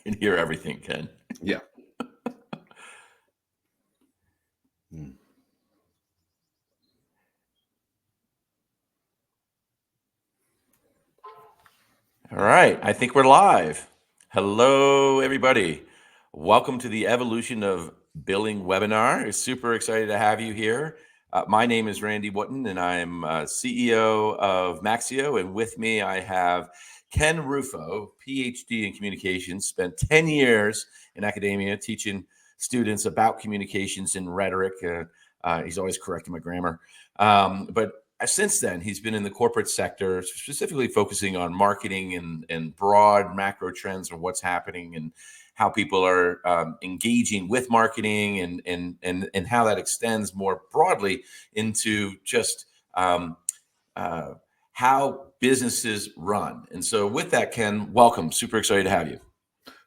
can hear everything, Ken. Yeah. Hmm. All right, I think we're live. Hello, everybody. Welcome to the Evolution of Billing webinar. It's super excited to have you here. My name is Randy Wootton, and I'm CEO of Maxio. And with me, I have Ken Rufo, PhD in communications, spent 10 years in academia teaching students about communications and rhetoric. He's always correcting my grammar. But since then, he's been in the corporate sector, specifically focusing on marketing and broad macro trends of what's happening and how people are engaging with marketing and how that extends more broadly into just how businesses run. And so with that, Ken, welcome. Super excited to have you.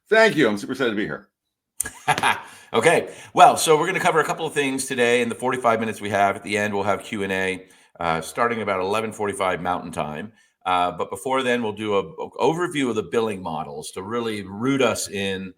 Thank you. I'm super excited to be here. Okay. Well, so we're going to cover a couple of things today in the 45 minutes we have. At the end, we'll have Q&A starting about 11:45 Mountain Time. But before then, we'll do an overview of the billing models to really root us in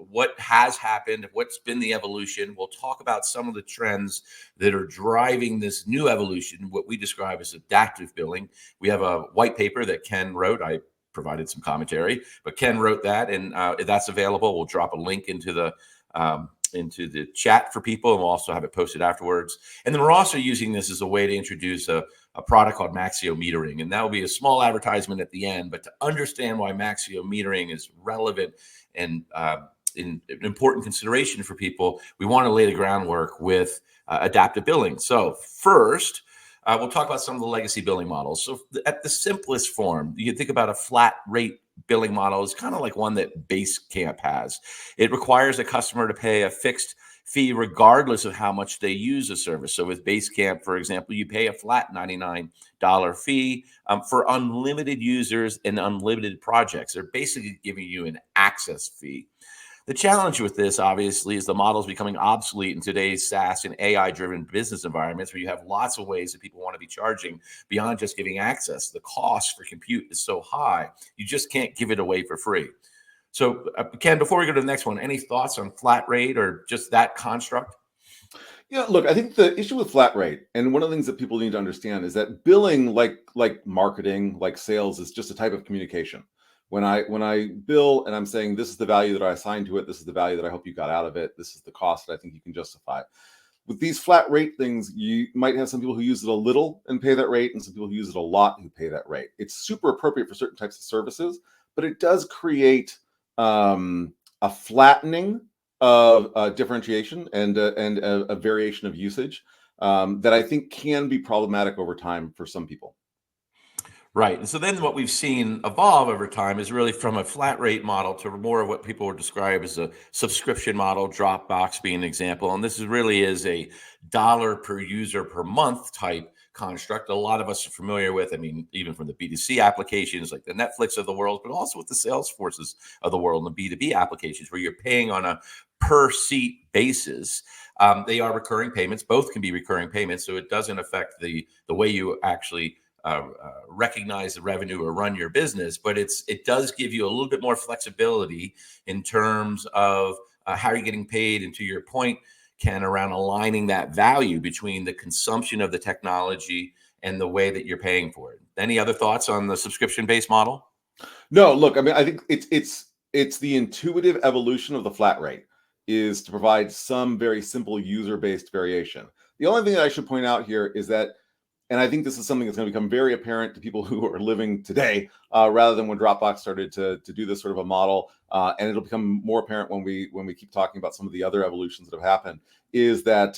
what has happened, what's been the evolution. We'll talk about some of the trends that are driving this new evolution, what we describe as adaptive billing. We have a white paper that Ken wrote. I provided some commentary, but Ken wrote that, and that's available. We'll drop a link into the chat for people, and we'll also have it posted afterwards. And then we're also using this as a way to introduce a product called Maxio Metering, and that will be a small advertisement at the end. But to understand why Maxio Metering is relevant and an important consideration for people, we want to lay the groundwork with adaptive billing. So first, we'll talk about some of the legacy billing models. So at the simplest form, you can think about a flat rate billing model is kind of like one that Basecamp has. It requires a customer to pay a fixed fee regardless of how much they use a service. So with Basecamp, for example, you pay a flat $99 fee for unlimited users and unlimited projects. They're basically giving you an access fee. The challenge with this, obviously, is the model is becoming obsolete in today's SaaS and AI-driven business environments where you have lots of ways that people want to be charging beyond just giving access. The cost for compute is so high, you just can't give it away for free. So, Ken, before we go to the next one, any thoughts on flat rate or just that construct? Yeah, look, I think the issue with flat rate, and one of the things that people need to understand is that billing, like marketing, like sales, is just a type of communication. When I bill and I'm saying this is the value that I assigned to it, this is the value that I hope you got out of it, this is the cost that I think you can justify. With these flat rate things, you might have some people who use it a little and pay that rate, and some people who use it a lot who pay that rate. It's super appropriate for certain types of services, but it does create a flattening of differentiation and a variation of usage that I think can be problematic over time for some people. Right. And so then what we've seen evolve over time is really from a flat rate model to more of what people would describe as a subscription model, Dropbox being an example. And this really is a dollar per user per month type construct. A lot of us are familiar with, I mean, even from the B2C applications like the Netflix of the world, but also with the Salesforces of the world and the B2B applications where you're paying on a per seat basis. They are recurring payments. Both can be recurring payments. So it doesn't affect the way you actually recognize the revenue or run your business, but it does give you a little bit more flexibility in terms of how you're getting paid. And to your point, Ken, around aligning that value between the consumption of the technology and the way that you're paying for it. Any other thoughts on the subscription-based model? No, look, I mean, I think it's the intuitive evolution of the flat rate is to provide some very simple user-based variation. The only thing that I should point out here is that, and I think this is something that's going to become very apparent to people who are living today, rather than when Dropbox started to do this sort of a model, and it'll become more apparent when we keep talking about some of the other evolutions that have happened. Is that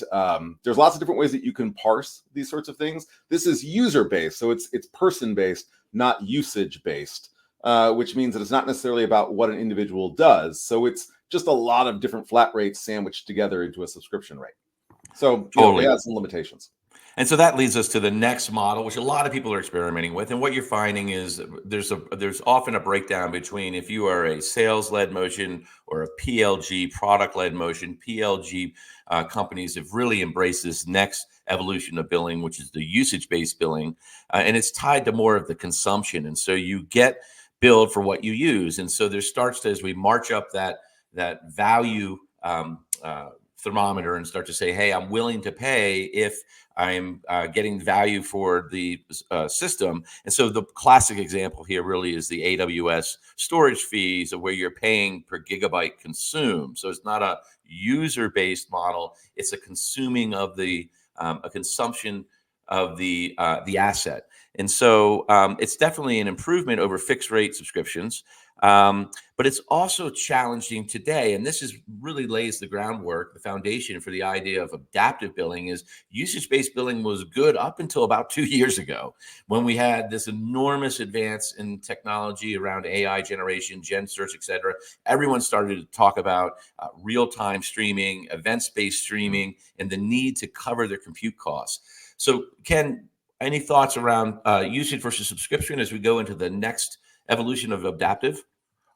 there's lots of different ways that you can parse these sorts of things. This is user based, so it's person based, not usage based, which means that it's not necessarily about what an individual does. So it's just a lot of different flat rates sandwiched together into a subscription rate. So Totally. It has some limitations. And so that leads us to the next model, which a lot of people are experimenting with. And what you're finding is there's often a breakdown between if you are a sales-led motion or a PLG, product-led motion. PLG companies have really embraced this next evolution of billing, which is the usage-based billing. And it's tied to more of the consumption. And so you get billed for what you use. And so there starts to, as we march up that value thermometer and start to say, hey, I'm willing to pay if I'm getting value for the system. And so the classic example here really is the AWS storage fees, of where you're paying per gigabyte consumed. So it's not a user-based model; it's a consuming of a consumption of the asset. And so it's definitely an improvement over fixed rate subscriptions. But it's also challenging today. And this is really lays the groundwork, the foundation for the idea of adaptive billing. Is usage-based billing was good up until about 2 years ago, when we had this enormous advance in technology around AI generation, gen search, et cetera. Everyone started to talk about real-time streaming, events-based streaming, and the need to cover their compute costs. So Ken, any thoughts around usage versus subscription as we go into the next evolution of adaptive?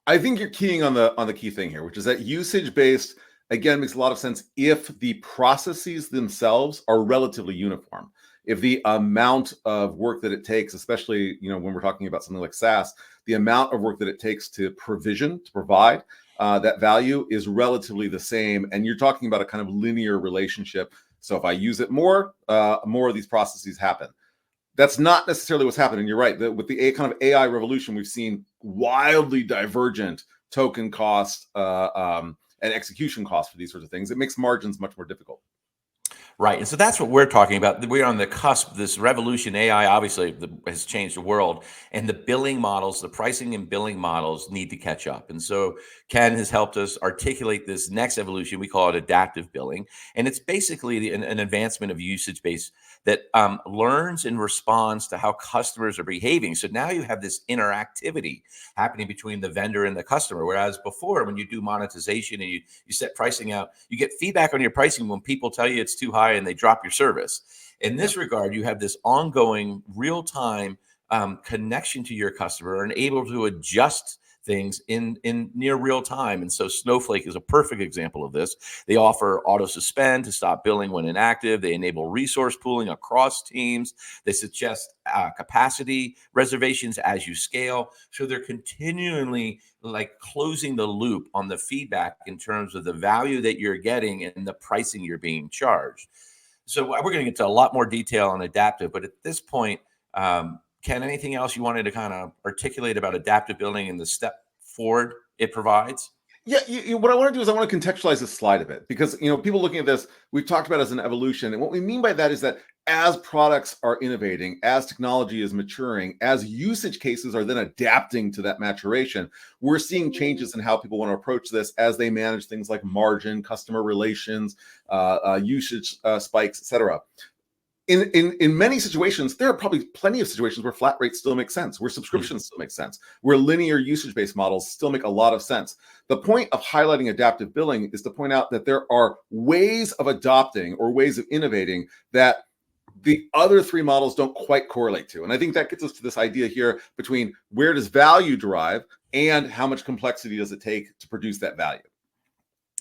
I think you're keying on the key thing here, which is that usage based again makes a lot of sense if the processes themselves are relatively uniform. If the amount of work that it takes, especially when we're talking about something like SaaS, the amount of work that it takes to provide that value is relatively the same, and you're talking about a kind of linear relationship. So if I use it more of these processes happen. That's not necessarily what's happening. You're right. With the kind of AI revolution, we've seen wildly divergent token cost and execution costs for these sorts of things. It makes margins much more difficult. Right. And so that's what we're talking about. We're on the cusp of this revolution. AI obviously has changed the world, and the billing models, the pricing and billing models need to catch up. And so Ken has helped us articulate this next evolution. We call it adaptive billing. And it's basically an advancement of usage based that learns and responds to how customers are behaving. So now you have this interactivity happening between the vendor and the customer. Whereas before, when you do monetization and you set pricing out, you get feedback on your pricing when people tell you it's too high and they drop your service. In this regard, you have this ongoing real-time connection to your customer and able to adjust things in near real time. And so Snowflake is a perfect example of this. They offer auto suspend to stop billing when inactive. They enable resource pooling across teams. They suggest capacity reservations as you scale. So they're continually like closing the loop on the feedback in terms of the value that you're getting and the pricing you're being charged. So we're going to get to a lot more detail on adaptive, but at this point, Ken, anything else you wanted to kind of articulate about adaptive billing and the step forward it provides? Yeah, what I want to do is I want to contextualize this slide a bit, because people looking at this, we've talked about it as an evolution, and what we mean by that is that as products are innovating, as technology is maturing, as usage cases are then adapting to that maturation, we're seeing changes in how people want to approach this as they manage things like margin, customer relations, usage spikes, etc. In many situations, there are probably plenty of situations where flat rates still make sense, where subscriptions still make sense, where linear usage-based models still make a lot of sense. The point of highlighting adaptive billing is to point out that there are ways of adopting or ways of innovating that the other three models don't quite correlate to. And I think that gets us to this idea here between where does value derive and how much complexity does it take to produce that value.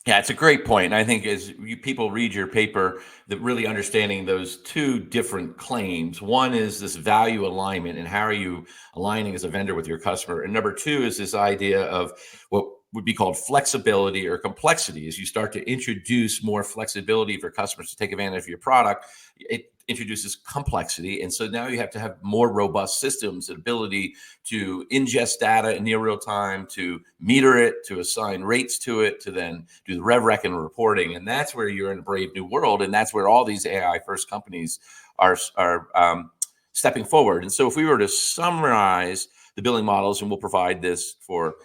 Yeah, it's a great point. And I think as people read your paper, that really understanding those two different claims. One is this value alignment and how are you aligning as a vendor with your customer? And number two is this idea of what would be called flexibility or complexity. As you start to introduce more flexibility for customers to take advantage of your product, it introduces complexity. And so now you have to have more robust systems and ability to ingest data in near real time, to meter it, to assign rates to it, to then do the rev rec and reporting. And that's where you're in a brave new world. And that's where all these AI first companies are stepping forward. And so if we were to summarize the billing models, and we'll provide this for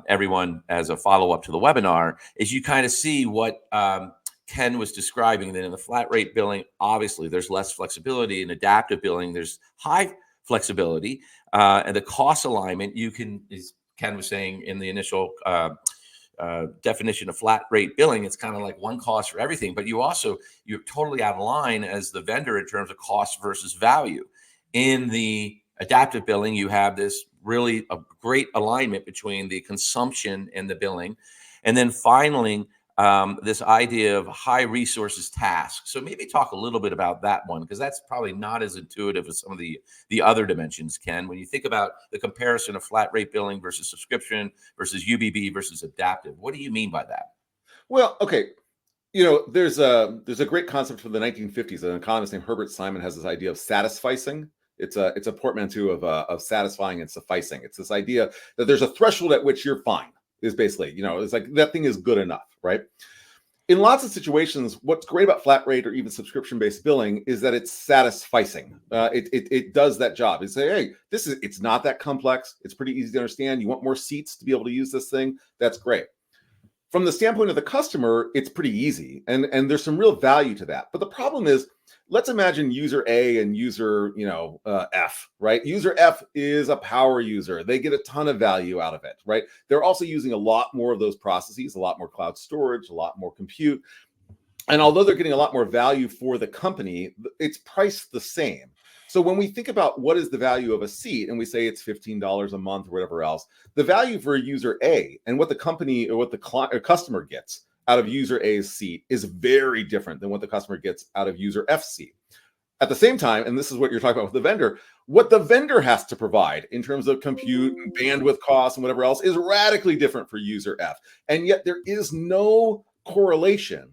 everyone as a follow-up to the webinar, is you kind of see what Ken was describing. That in the flat rate billing, obviously there's less flexibility. In adaptive billing, there's high flexibility, and the cost alignment you can, as Ken was saying in the initial definition of flat rate billing, it's kind of like one cost for everything, but you're totally out of line as the vendor in terms of cost versus value. In the adaptive billing, you have this really a great alignment between the consumption and the billing. And then finally, this idea of high resources tasks. So maybe talk a little bit about that one, because that's probably not as intuitive as some of the other dimensions, Ken. When you think about the comparison of flat rate billing versus subscription versus UBB versus adaptive, what do you mean by that? Well, okay. There's a great concept from the 1950s. An economist named Herbert Simon has this idea of satisficing. It's a portmanteau of satisfying and sufficing. It's this idea that there's a threshold at which you're fine. Is basically, it's like that thing is good enough, right? In lots of situations, what's great about flat rate or even subscription-based billing is that it's satisficing. It does that job. It's say, hey, it's not that complex. It's pretty easy to understand. You want more seats to be able to use this thing? That's great. From the standpoint of the customer, it's pretty easy, and there's some real value to that. But the problem is, let's imagine user A and user F, right? User F is a power user. They get a ton of value out of it, right? They're also using a lot more of those processes, a lot more cloud storage, a lot more compute. And although they're getting a lot more value for the company, it's priced the same. So when we think about what is the value of a seat, and we say it's $15 a month or whatever else, the value for user A and what the company or what the customer gets out of user A's seat is very different than what the customer gets out of user F's seat. At the same time, and this is what you're talking about with the vendor, what the vendor has to provide in terms of compute and bandwidth costs and whatever else is radically different for user F. And yet there is no correlation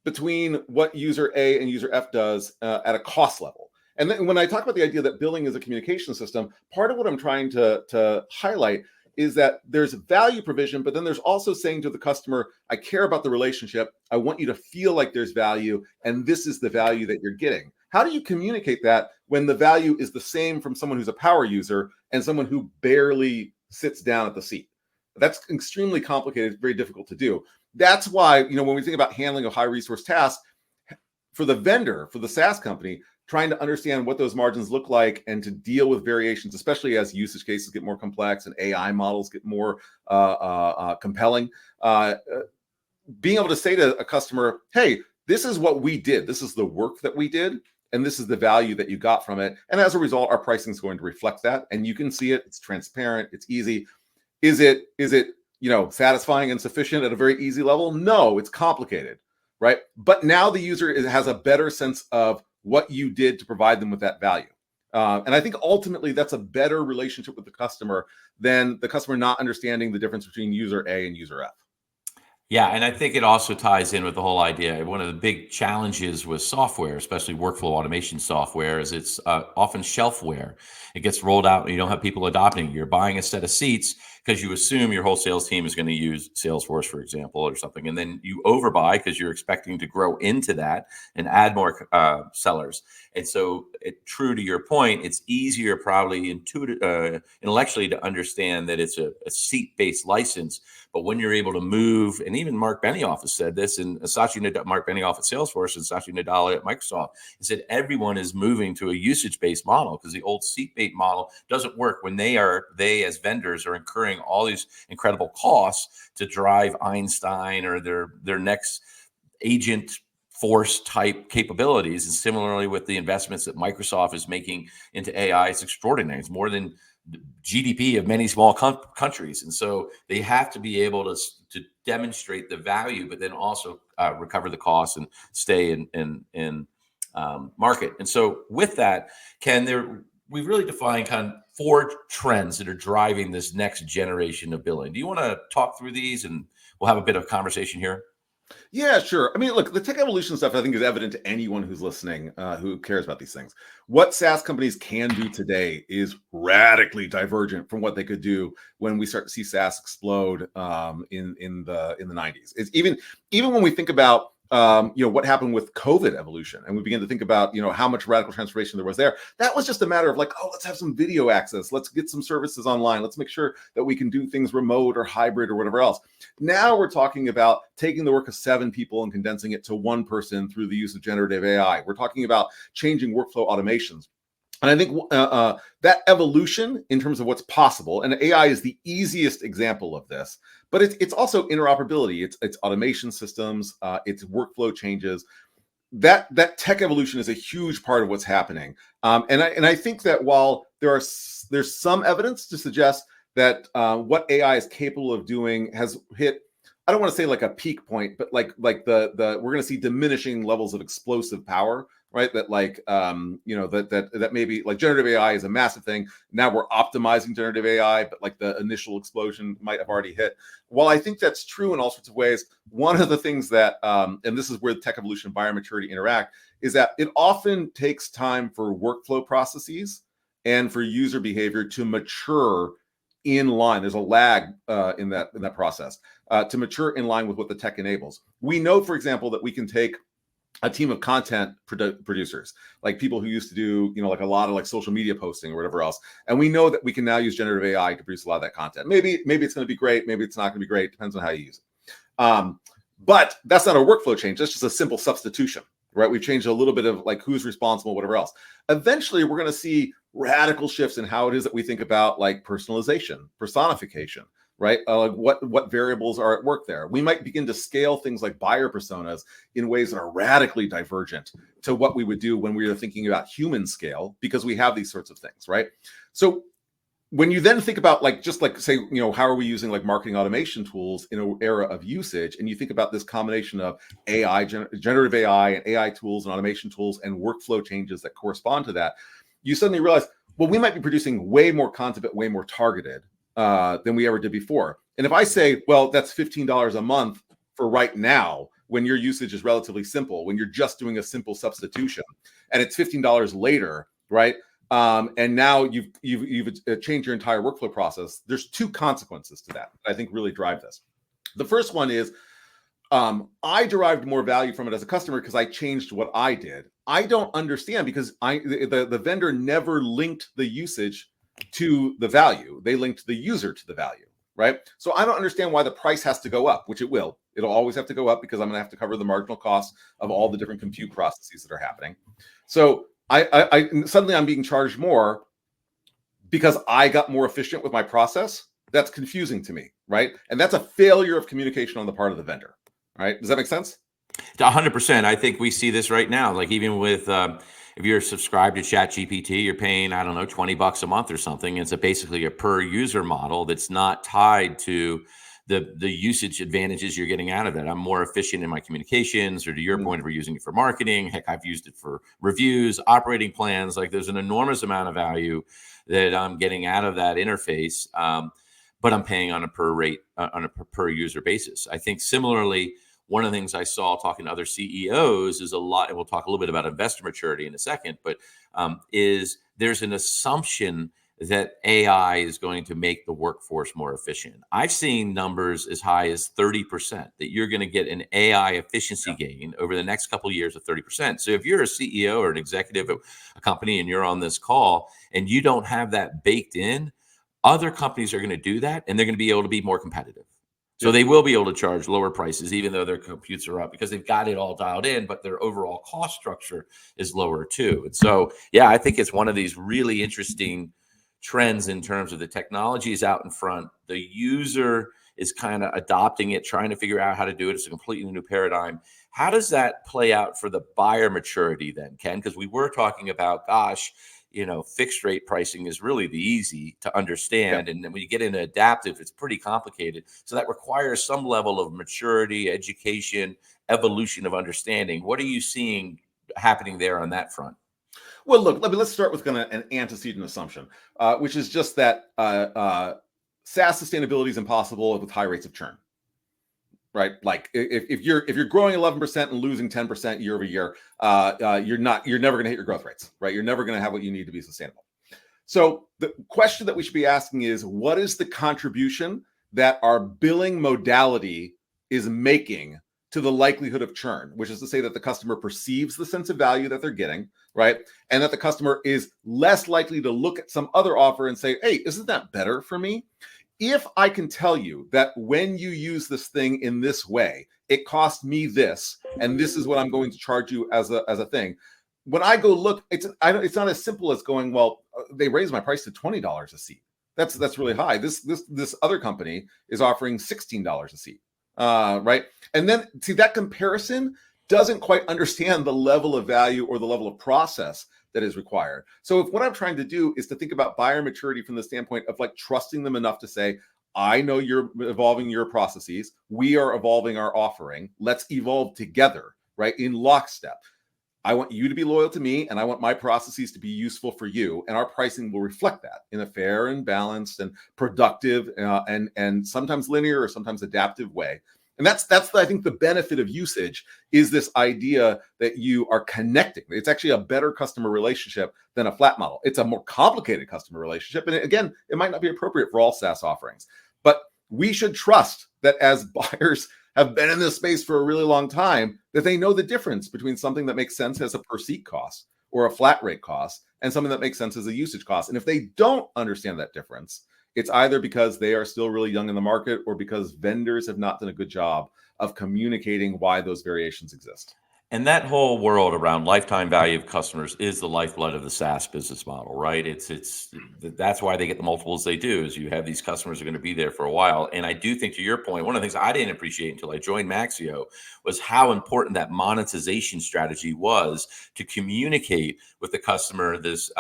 between what user A and user F does at a cost level. And then when I talk about the idea that billing is a communication system, part of what I'm trying to highlight is that there's value provision, but then there's also saying to the customer, I care about the relationship. I want you to feel like there's value, and this is the value that you're getting. How do you communicate that when the value is the same from someone who's a power user and someone who barely sits down at the seat? That's extremely complicated, very difficult to do. That's why, when we think about handling of high resource tasks, for the vendor, for the SaaS company, trying to understand what those margins look like and to deal with variations, especially as usage cases get more complex and AI models get more compelling. Being able to say to a customer, hey, this is what we did. This is the work that we did. And this is the value that you got from it. And as a result, our pricing is going to reflect that. And you can see it. It's transparent. It's easy. Is it satisfying and sufficient at a very easy level? No, it's complicated, right? But now the user has a better sense of what you did to provide them with that value. And I think ultimately that's a better relationship with the customer than the customer not understanding the difference between user A and user F. Yeah, and I think it also ties in with the whole idea. One of the big challenges with software, especially workflow automation software, is it's often shelfware. It gets rolled out and you don't have people adopting it. You're buying a set of seats because you assume your whole sales team is going to use Salesforce, for example, or something. And then you overbuy because you're expecting to grow into that and add more sellers. And so, true to your point, it's easier probably intellectually to understand that it's a seat-based license. But when you're able to move, and even Mark Benioff has said this, and Mark Benioff at Salesforce and Satya Nadella at Microsoft, he said everyone is moving to a usage-based model because the old seat-based model doesn't work when they as vendors are incurring all these incredible costs to drive Einstein or their next agent force type capabilities. And similarly with the investments that Microsoft is making into AI, it's extraordinary. It's more than GDP of many small countries. And so they have to be able to demonstrate the value, but then also recover the costs and stay in market. And so with that, Ken, we've really defined kind of 4 trends that are driving this next generation of billing. Do you want to talk through these and we'll have a bit of conversation here? Yeah, sure. I mean, look, the tech evolution stuff I think is evident to anyone who's listening, who cares about these things. What SaaS companies can do today is radically divergent from what they could do when we start to see SaaS explode in the 90s. It's even when we think about what happened with COVID evolution, and we begin to think about how much radical transformation there was there. That was just a matter of like, oh, let's have some video access, let's get some services online, let's make sure that we can do things remote or hybrid or whatever else. Now we're talking about taking the work of 7 people and condensing it to 1 person through the use of generative AI. We're talking about changing workflow automations. And I think that evolution in terms of what's possible, and AI is the easiest example of this, but it's also interoperability. It's automation systems, it's workflow changes. That tech evolution is a huge part of what's happening. And I think that while there's some evidence to suggest that what AI is capable of doing has hit I don't want to say like a peak point, but like the we're going to see diminishing levels of explosive power, right? That like that maybe like generative AI is a massive thing. Now we're optimizing generative AI, but like the initial explosion might have already hit. While I think that's true in all sorts of ways, one of the things that and this is where tech evolution and biomaturity interact, is that it often takes time for workflow processes and for user behavior to mature in line. There's a lag in that process to mature in line with what the tech enables. We know, for example, that we can take a team of content producers, like people who used to do, like a lot of like social media posting or whatever else. And we know that we can now use generative AI to produce a lot of that content. Maybe it's going to be great. Maybe it's not going to be great. Depends on how you use it. But that's not a workflow change. That's just a simple substitution, right? We've changed a little bit of like who's responsible, whatever else. Eventually, we're going to see radical shifts in how it is that we think about like personalization, personification, right? What variables are at work there? We might begin to scale things like buyer personas in ways that are radically divergent to what we would do when we were thinking about human scale, because we have these sorts of things, right? So when you then think about like, just like say, how are we using like marketing automation tools in an era of usage, and you think about this combination of AI, generative AI and AI tools and automation tools and workflow changes that correspond to that, you suddenly realize, well, we might be producing way more content, but way more targeted than we ever did before. And if I say, well, that's $15 a month for right now, when your usage is relatively simple, when you're just doing a simple substitution, and it's $15 later, right? And now you've changed your entire workflow process. There's two consequences to that I think really drive this. The first one is I derived more value from it as a customer because I changed what I did. I don't understand because the vendor never linked the usage to the value. They linked the user to the value, right? So I don't understand why the price has to go up, which it will. It'll always have to go up because I'm going to have to cover the marginal costs of all the different compute processes that are happening. So I suddenly I'm being charged more because I got more efficient with my process. That's confusing to me, right? And that's a failure of communication on the part of the vendor, right? Does that make sense? 100%. I think we see this right now. Like even with if you're subscribed to ChatGPT, you're paying, I don't know, $20 a month or something. It's basically a per user model that's not tied to the usage advantages you're getting out of it. I'm more efficient in my communications, or to your point, we're using it for marketing. Heck, I've used it for reviews, operating plans. Like there's an enormous amount of value that I'm getting out of that interface, but I'm paying on a per user basis. I think similarly, one of the things I saw talking to other CEOs is a lot, and we'll talk a little bit about investor maturity in a second, but is there's an assumption that AI is going to make the workforce more efficient. I've seen numbers as high as 30%, that you're going to get an AI efficiency gain over the next couple of years of 30%. So if you're a CEO or an executive of a company and you're on this call and you don't have that baked in, other companies are going to do that, and they're going to be able to be more competitive. So they will be able to charge lower prices, even though their computes are up, because they've got it all dialed in, but their overall cost structure is lower too. And so, yeah, I think it's one of these really interesting trends in terms of the technology is out in front. The user is kind of adopting it, trying to figure out how to do it. It's a completely new paradigm. How does that play out for the buyer maturity then, Ken? Because we were talking about, gosh, fixed rate pricing is really the easy to understand. And then when you get into adaptive, it's pretty complicated. So that requires some level of maturity, education, evolution of understanding. What are you seeing happening there on that front? Well, look, let's start with kind of an antecedent assumption, which is just that SaaS sustainability is impossible with high rates of churn. Right, like if you're growing 11% and losing 10% year over year, you're never going to hit your growth rates, right? You're never going to have what you need to be sustainable. So the question that we should be asking is, what is the contribution that our billing modality is making to the likelihood of churn, which is to say that the customer perceives the sense of value that they're getting, right? And that the customer is less likely to look at some other offer and say, hey, isn't that better for me? If I can tell you that when you use this thing in this way, it cost me this, and this is what I'm going to charge you as a thing. When I go look, it's not as simple as going, well, they raised my price to $20 a seat. That's really high. This other company is offering $16 a seat, right? And then see, that comparison doesn't quite understand the level of value or the level of process that is required. So if what I'm trying to do is to think about buyer maturity from the standpoint of like trusting them enough to say, I know you're evolving your processes. We are evolving our offering. Let's evolve together, right? In lockstep. I want you to be loyal to me, and I want my processes to be useful for you. And our pricing will reflect that in a fair and balanced and productive and sometimes linear or sometimes adaptive way. And that's I think the benefit of usage is this idea that you are connecting. It's actually a better customer relationship than a flat model. It's a more complicated customer relationship, and again, it might not be appropriate for all SaaS offerings. But we should trust that as buyers have been in this space for a really long time, that they know the difference between something that makes sense as a per seat cost or a flat rate cost and something that makes sense as a usage cost. And if they don't understand that difference, it's either because they are still really young in the market or because vendors have not done a good job of communicating why those variations exist. And that whole world around lifetime value of customers is the lifeblood of the SaaS business model, right? That's why they get the multiples they do. Is you have these customers who are going to be there for a while. And I do think, to your point, one of the things I didn't appreciate until I joined Maxio was how important that monetization strategy was to communicate with the customer this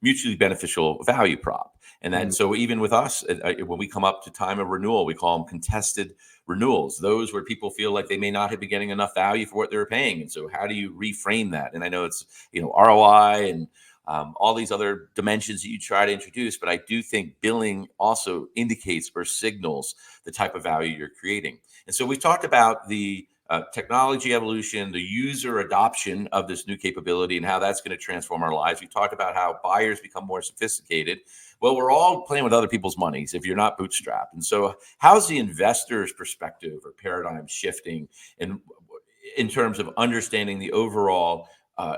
mutually beneficial value prop. And that so even with us, when we come up to time of renewal, we call them contested renewals, those where people feel like they may not have been getting enough value for what they're paying. And so how do you reframe that? And I know it's, ROI and all these other dimensions that you try to introduce, but I do think billing also indicates or signals the type of value you're creating. And so we've talked about the technology evolution, the user adoption of this new capability and how that's going to transform our lives. We talked about how buyers become more sophisticated. Well, we're all playing with other people's monies if you're not bootstrapped. And so how's the investor's perspective or paradigm shifting in terms of understanding the overall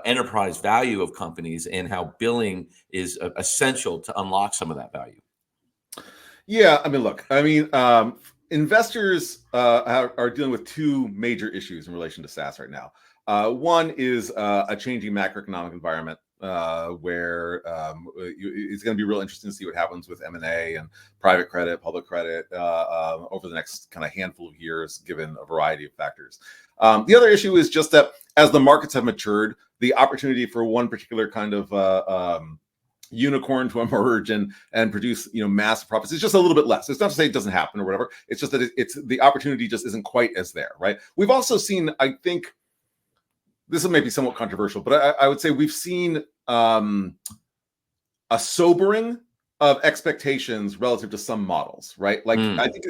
enterprise value of companies and how billing is essential to unlock some of that value? Yeah, look, investors are dealing with two major issues in relation to SaaS right now. One is a changing macroeconomic environment where it's going to be real interesting to see what happens with M&A and private credit, public credit over the next kind of handful of years, given a variety of factors. The other issue is just that as the markets have matured, the opportunity for one particular kind of unicorn to emerge and produce massive profits is just a little bit less. It's not to say it doesn't happen or whatever. It's just that it's the opportunity just isn't quite as there, right? We've also seen, I think, this may be somewhat controversial, but I would say we've seen a sobering of expectations relative to some models, right? Like I think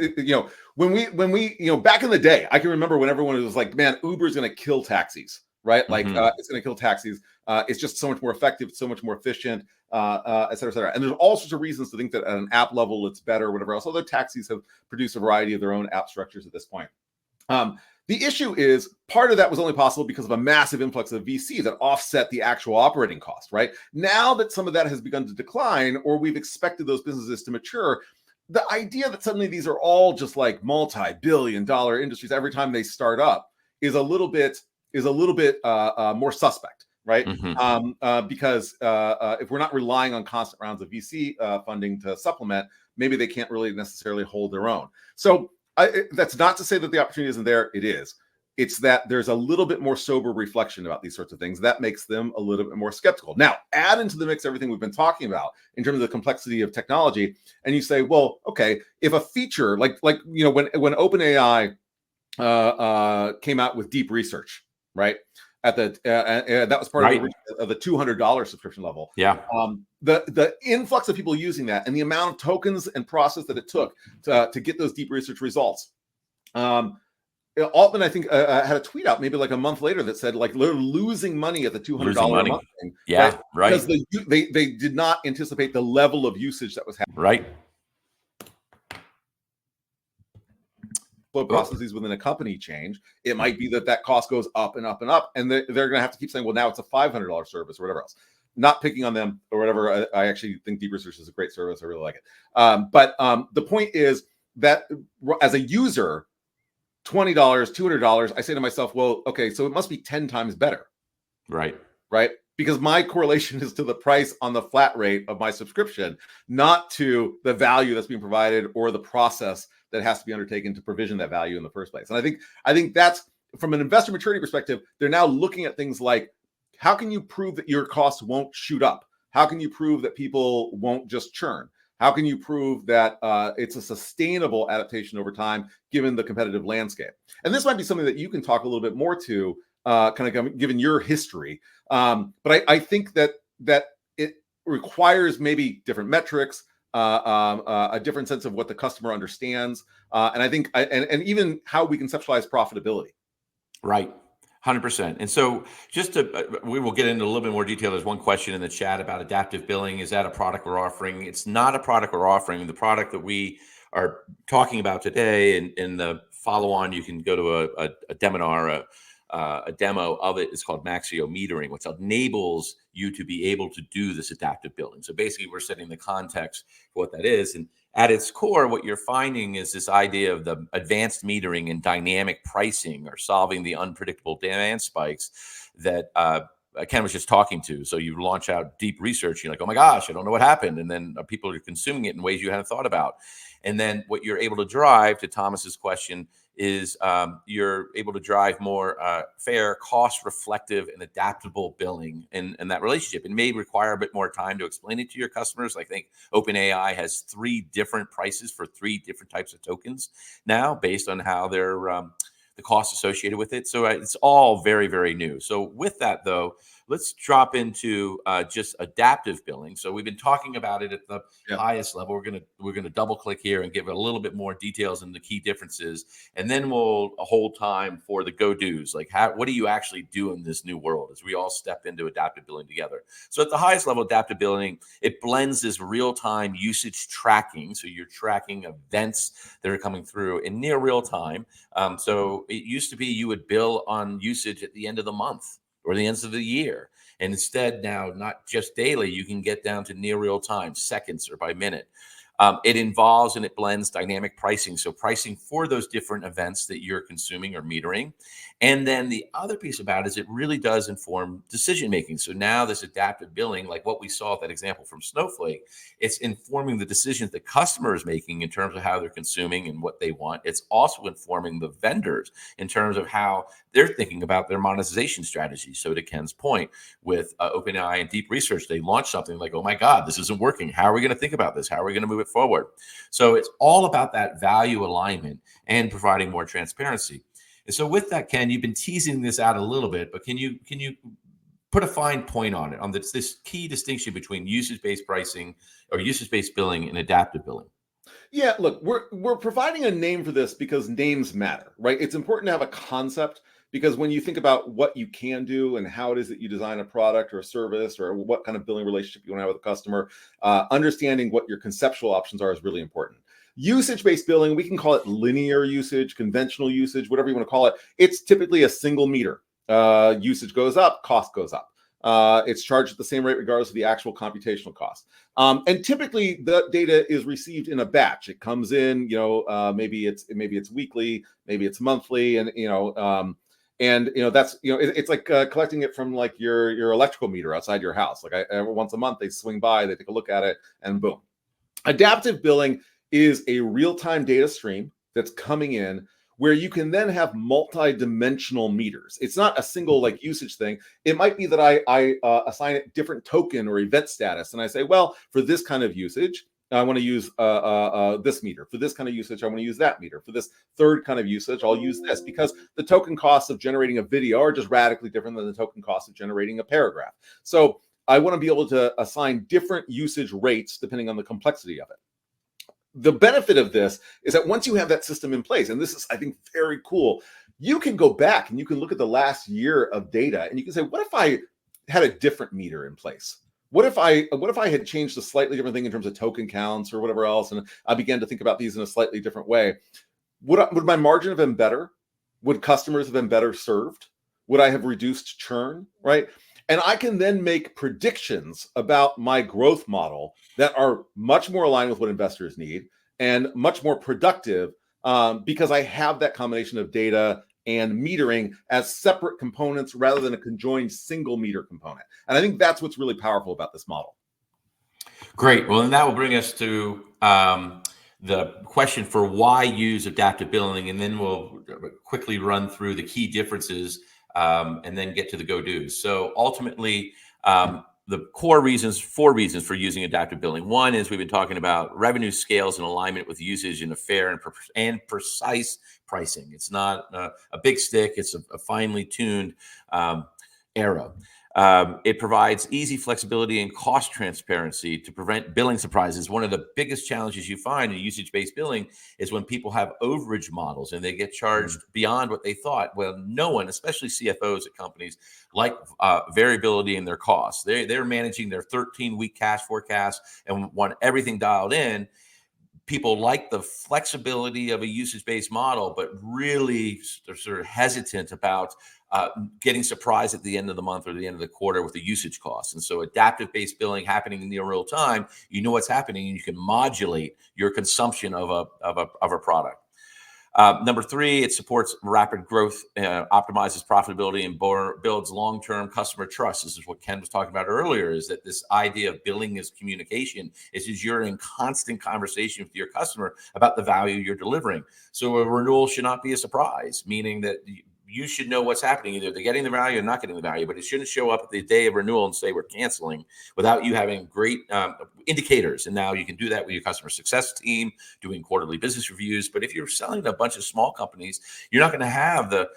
when we back in the day, I can remember when everyone was like, "Man, Uber is going to kill taxis." Right? Like it's going to kill taxis. It's just so much more effective, so much more efficient, et cetera, et cetera. And there's all sorts of reasons to think that at an app level, it's better or whatever else. Although taxis have produced a variety of their own app structures at this point. The issue is part of that was only possible because of a massive influx of VC that offset the actual operating cost, right? Now that some of that has begun to decline, or we've expected those businesses to mature, the idea that suddenly these are all just like multi-billion-dollar industries every time they start up is a little bit more suspect, right? Because if we're not relying on constant rounds of VC funding to supplement, maybe they can't really necessarily hold their own. So that's not to say that the opportunity isn't there. It is. It's that there's a little bit more sober reflection about these sorts of things that makes them a little bit more skeptical. Now, add into the mix everything we've been talking about in terms of the complexity of technology, and you say, well, okay, if a feature like when OpenAI came out with deep research, right? At the that was part of the $200 subscription level. Yeah. The influx of people using that and the amount of tokens and process that it took to get those deep research results. Altman, I think, had a tweet out maybe like a month later that said like they're losing money at the $200 a month thing. Yeah, right. Because they did not anticipate the level of usage that was happening. Right. Processes within a company change, it might be that cost goes up and up and up, and they're going to have to keep saying, well, now it's a $500 service or whatever else. Not picking on them or whatever. I actually think deep research is a great service. I really like it. But the point is that as a user, $20, $200, I say to myself, well, okay, so it must be 10 times better. Right. Because my correlation is to the price on the flat rate of my subscription, not to the value that's being provided or the process that has to be undertaken to provision that value in the first place. And I think that's, from an investor maturity perspective, they're now looking at things like, how can you prove that your costs won't shoot up? How can you prove that people won't just churn? How can you prove that it's a sustainable adaptation over time, given the competitive landscape? And this might be something that you can talk a little bit more to, kind of given your history. But I think that it requires maybe different metrics, a different sense of what the customer understands, and I think, and even how we conceptualize profitability. Right. 100%. And so just to, we will get into a little bit more detail. There's one question in the chat about adaptive billing. Is that a product we're offering? It's not a product we're offering. The product that we are talking about today, and in the follow on, you can go to a Deminar, a demo of it. It's called Maxio Metering, which enables you to be able to do this adaptive billing. So basically, we're setting the context for what that is. And at its core, what you're finding is this idea of the advanced metering and dynamic pricing are solving the unpredictable demand spikes that Ken was just talking to. So you launch out deep research, you're like, oh my gosh, I don't know what happened. And then people are consuming it in ways you hadn't thought about. And then what you're able to drive, to Thomas's question, is you're able to drive more fair, cost-reflective, and adaptable billing in that relationship. It may require a bit more time to explain it to your customers. I think OpenAI has 3 different prices for 3 different types of tokens now, based on how they're the costs associated with it. So it's all very, very new. So with that, though, let's drop into just adaptive billing. So we've been talking about it at the highest level. We're gonna double click here and give it a little bit more details and the key differences, and then we'll hold time for the go-dos. Like, what do you actually do in this new world as we all step into adaptive billing together? So at the highest level, adaptive billing, it blends this real-time usage tracking. So you're tracking events that are coming through in near real time. So it used to be you would bill on usage at the end of the month or the ends of the year. And instead now, not just daily, you can get down to near real time, seconds or by minute. It involves and it blends dynamic pricing. So pricing for those different events that you're consuming or metering. And then the other piece about it is it really does inform decision-making. So now this adaptive billing, like what we saw, that example from Snowflake, it's informing the decisions the customer is making in terms of how they're consuming and what they want. It's also informing the vendors in terms of how they're thinking about their monetization strategy. So to Ken's point, with OpenAI and deep research, they launched something like, oh my God, this isn't working. How are we going to think about this? How are we going to move it forward? So it's all about that value alignment and providing more transparency. And so with that, Ken, you've been teasing this out a little bit, but can you put a fine point on it, on this key distinction between usage-based pricing or usage-based billing and adaptive billing? Yeah, look, we're providing a name for this because names matter, right? It's important to have a concept, because when you think about what you can do and how it is that you design a product or a service or what kind of billing relationship you want to have with a customer, understanding what your conceptual options are is really important. Usage-based billing, we can call it linear usage, conventional usage, whatever you want to call it. It's typically a single meter. Usage goes up, cost goes up. It's charged at the same rate regardless of the actual computational cost. And typically the data is received in a batch. It comes in, maybe it's weekly, maybe it's monthly, and that's it's like collecting it from like your electrical meter outside your house. Like every once a month they swing by, they take a look at it, and boom. Adaptive billing is a real-time data stream that's coming in, where you can then have multi-dimensional meters. It's not a single like usage thing. It might be that I assign it different token or event status, and I say, well, for this kind of usage, I want to use this meter. For this kind of usage, I want to use that meter. For this third kind of usage, I'll use this, because the token costs of generating a video are just radically different than the token cost of generating a paragraph. So I want to be able to assign different usage rates depending on the complexity of it. The benefit of this is that once you have that system in place, and this is, I think, very cool, you can go back and you can look at the last year of data and you can say, what if I had a different meter in place? What if I had changed a slightly different thing in terms of token counts or whatever else, and I began to think about these in a slightly different way? Would my margin have been better? Would customers have been better served? Would I have reduced churn, right? And I can then make predictions about my growth model that are much more aligned with what investors need and much more productive, because I have that combination of data and metering as separate components rather than a conjoined single meter component. And I think that's what's really powerful about this model. Great. Well, and that will bring us to the question for why use adaptive billing, and then we'll quickly run through the key differences and then get to the go-dos. So ultimately, the core reasons, 4 reasons for using adaptive billing. One is we've been talking about revenue scales in alignment with usage in a fair and precise pricing. It's not a big stick; it's a finely tuned arrow. It provides easy flexibility and cost transparency to prevent billing surprises. One of the biggest challenges you find in usage-based billing is when people have overage models and they get charged beyond what they thought. Well, no one, especially CFOs at companies, like variability in their costs. They're managing their 13-week cash forecast and want everything dialed in. People like the flexibility of a usage-based model, but really they're sort of hesitant about getting surprised at the end of the month or the end of the quarter with the usage costs. And so adaptive-based billing happening in near real time, you know what's happening and you can modulate your consumption of a product. Number 3, it supports rapid growth, optimizes profitability, and builds long-term customer trust. This is what Ken was talking about earlier, is that this idea of billing as communication is you're in constant conversation with your customer about the value you're delivering. So a renewal should not be a surprise, meaning that you should know what's happening. Either they're getting the value or not getting the value, but it shouldn't show up at the day of renewal and say we're canceling without you having great indicators. And now you can do that with your customer success team, doing quarterly business reviews. But if you're selling to a bunch of small companies, you're not going to have the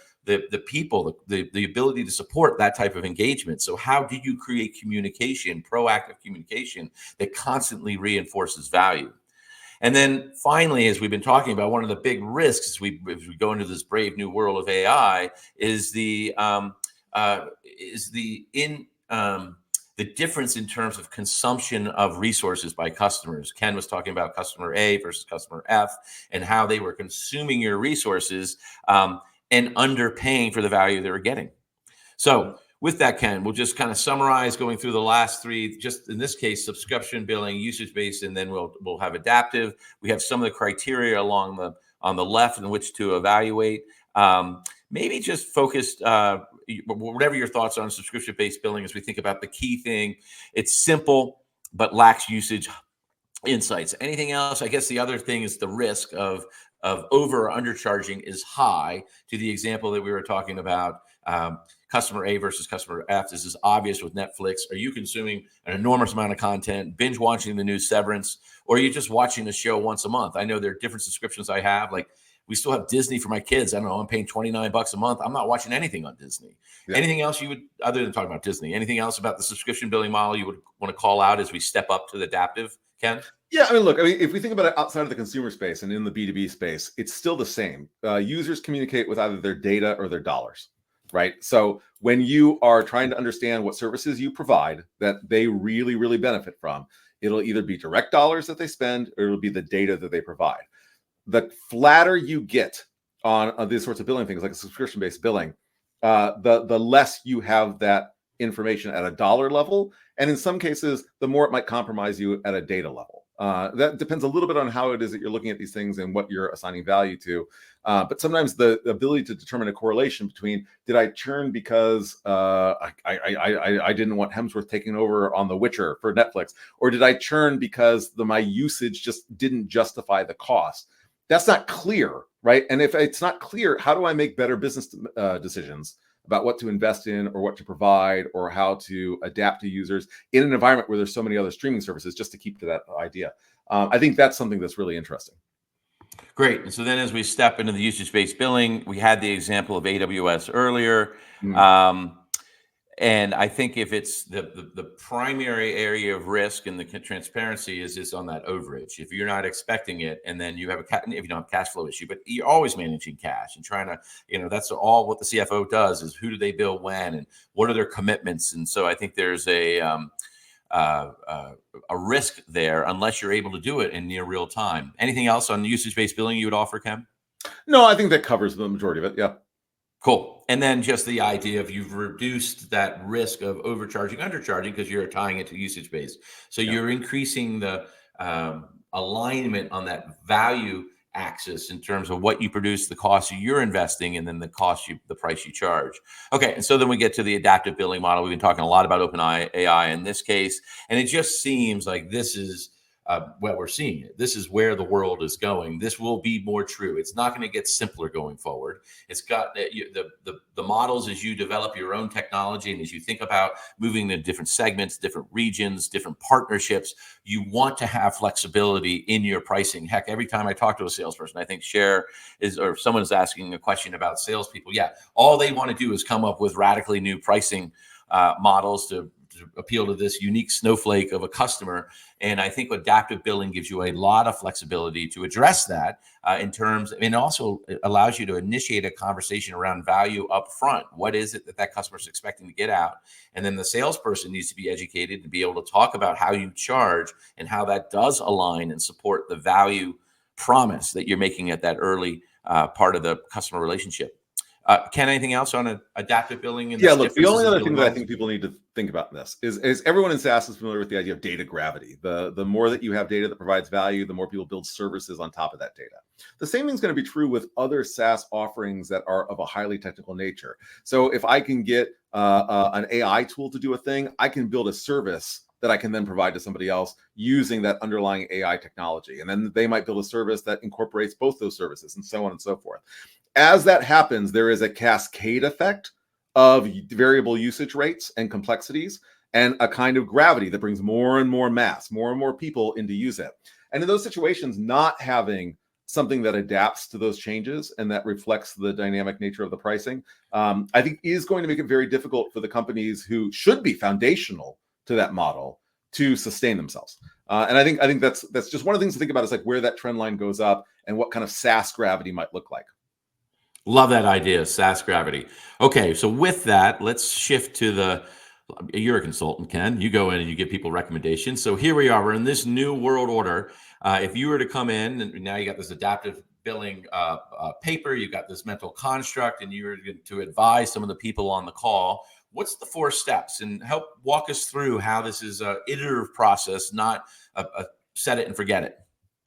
people, the ability to support that type of engagement. So how do you create communication, proactive communication that constantly reinforces value? And then finally, as we've been talking about, one of the big risks as we go into this brave new world of AI is the difference in terms of consumption of resources by customers. Ken was talking about customer A versus customer F and how they were consuming your resources and underpaying for the value they were getting. So with that, Ken, we'll just kind of summarize going through the last 3, just in this case, subscription billing, usage-based, and then we'll have adaptive. We have some of the criteria on the left in which to evaluate. Maybe just focused, whatever your thoughts on subscription-based billing as we think about the key thing. It's simple, but lacks usage insights. Anything else? I guess the other thing is the risk of over or undercharging is high. To the example that we were talking about, customer A versus customer F. This is obvious with Netflix. Are you consuming an enormous amount of content, binge watching the new Severance, or are you just watching a show once a month? I know there are different subscriptions I have. Like we still have Disney for my kids. I don't know. I'm paying $29 a month. I'm not watching anything on Disney. Yeah. Anything else you would, other than talking about Disney, anything else about the subscription billing model you would want to call out as we step up to the adaptive, Ken? Yeah, I mean, look, if we think about it outside of the consumer space and in the B2B space, it's still the same. Users communicate with either their data or their dollars, right? So when you are trying to understand what services you provide that they really, really benefit from, it'll either be direct dollars that they spend or it'll be the data that they provide. The flatter you get on these sorts of billing things, like a subscription-based billing, the less you have that information at a dollar level. And in some cases, the more it might compromise you at a data level. That depends a little bit on how it is that you're looking at these things and what you're assigning value to. But sometimes the ability to determine a correlation between, did I churn because I didn't want Hemsworth taking over on The Witcher for Netflix, or did I churn because my usage just didn't justify the cost? That's not clear, right? And if it's not clear, how do I make better business decisions about what to invest in or what to provide or how to adapt to users in an environment where there's so many other streaming services, just to keep to that idea. I think that's something that's really interesting. Great. And so then as we step into the usage-based billing, we had the example of AWS earlier. And I think if it's the primary area of risk and the transparency is on that overage. If you're not expecting it, and then you have if you don't have cash flow issue, but you're always managing cash and trying to, that's all what the CFO does is who do they bill when and what are their commitments. And so I think there's a risk there unless you're able to do it in near real time. Anything else on usage-based billing you would offer, Ken? No, I think that covers the majority of it. Yeah. Cool. And then just the idea of you've reduced that risk of overcharging, undercharging, because you're tying it to usage based. So you're increasing the alignment on that value axis in terms of what you produce, the cost you're investing, and then the price you charge. Okay. And so then we get to the adaptive billing model. We've been talking a lot about OpenAI in this case, and it just seems like this is well, we're seeing it. This is where the world is going. This will be more true. It's not going to get simpler going forward. It's got the models as you develop your own technology and as you think about moving to different segments, different regions, different partnerships, you want to have flexibility in your pricing. Heck, every time I talk to a salesperson, I think or someone is asking a question about salespeople. Yeah, all they want to do is come up with radically new pricing models to appeal to this unique snowflake of a customer. And I think adaptive billing gives you a lot of flexibility to address that in terms, and also allows you to initiate a conversation around value up front. What is it that customer is expecting to get out? And then the salesperson needs to be educated to be able to talk about how you charge and how that does align and support the value promise that you're making at that early part of the customer relationship. Ken, anything else on adaptive billing? And yeah, look, the only other thing that I think people need to think about in this is everyone in SaaS is familiar with the idea of data gravity. The more that you have data that provides value, the more people build services on top of that data. The same thing's going to be true with other SaaS offerings that are of a highly technical nature. So if I can get an AI tool to do a thing, I can build a service that I can then provide to somebody else using that underlying AI technology. And then they might build a service that incorporates both those services and so on and so forth. As that happens, there is a cascade effect of variable usage rates and complexities and a kind of gravity that brings more and more mass, more and more people in to use it. And in those situations, not having something that adapts to those changes and that reflects the dynamic nature of the pricing, I think is going to make it very difficult for the companies who should be foundational to that model to sustain themselves. And I think that's just one of the things to think about is like where that trend line goes up and what kind of SaaS gravity might look like. Love that idea, SaaS gravity. Okay, so with that, let's shift to you're a consultant, Ken. You go in and you give people recommendations. So here we are. We're in this new world order. If you were to come in, and now you got this adaptive billing paper, you've got this mental construct, and you're to advise some of the people on the call, what's the 4 steps? And help walk us through how this is an iterative process, not a set it and forget it.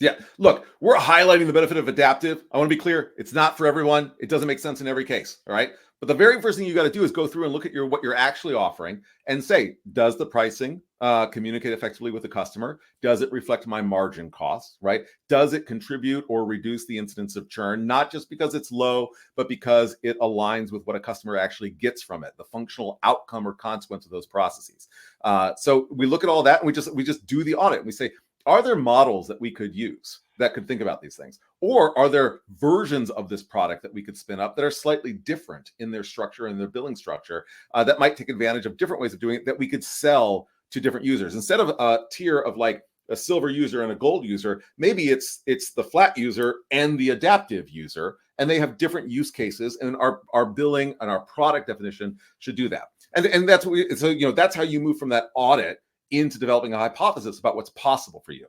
Yeah, look, we're highlighting the benefit of adaptive. I want to be clear. It's not for everyone. It doesn't make sense in every case. All right. But the very first thing you got to do is go through and look at what you're actually offering and say, does the pricing communicate effectively with the customer? Does it reflect my margin costs, right? Does it contribute or reduce the incidence of churn? Not just because it's low, but because it aligns with what a customer actually gets from it, the functional outcome or consequence of those processes. So we look at all that and we just do the audit and we say, are there models that we could use that could think about these things? Or are there versions of this product that we could spin up that are slightly different in their structure and their billing structure that might take advantage of different ways of doing it that we could sell to different users? Instead of a tier of like a silver user and a gold user, maybe it's the flat user and the adaptive user, and they have different use cases, and our billing and our product definition should do that. And that's what that's how you move from that audit into developing a hypothesis about what's possible for you.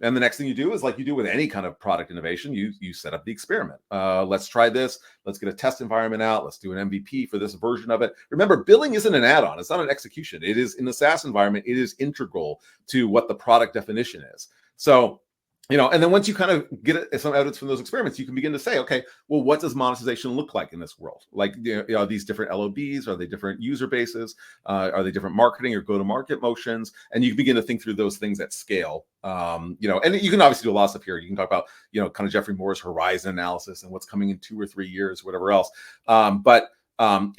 And the next thing you do is like you do with any kind of product innovation, you set up the experiment. Let's try this. Let's get a test environment out. Let's do an MVP for this version of it. Remember, billing isn't an add-on. It's not an execution. It is in the SaaS environment. It is integral to what the product definition is. So, and then once you kind of get some evidence from those experiments, you can begin to say, okay, well, what does monetization look like in this world? Like, these different LOBs, are they different user bases? Are they different marketing or go-to-market motions? And you can begin to think through those things at scale. And you can obviously do a lot of stuff here. You can talk about, kind of Jeffrey Moore's horizon analysis and what's coming in 2 or 3 years, whatever else. But